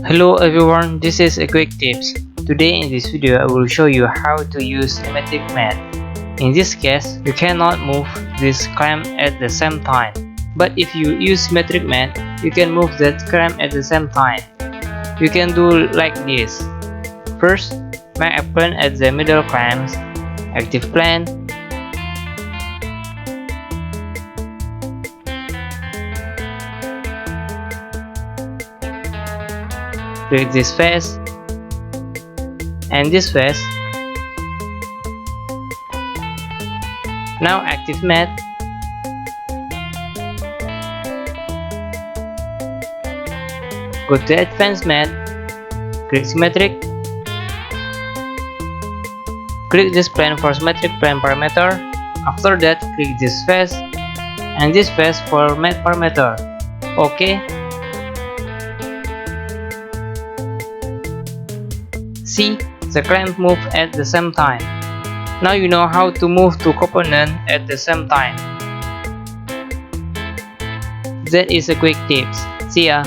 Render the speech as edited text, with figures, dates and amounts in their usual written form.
Hello everyone, this is a quick tips. Today in this video I will show you how to use symmetric mat. In this case, you cannot move this clamp at the same time. But if you use symmetric mat, you can move that clamp at the same time. You can do like this. First, make a plan at the middle clamps. Active plan. Click this face and this face. Now active mat. Go to advanced mat. Click symmetric. Click this plane for symmetric plane parameter. After that, click this face and this face for mat parameter. OK. See, the clamp move at the same time. Now you know how to move two components at the same time. That is a quick tips. See ya!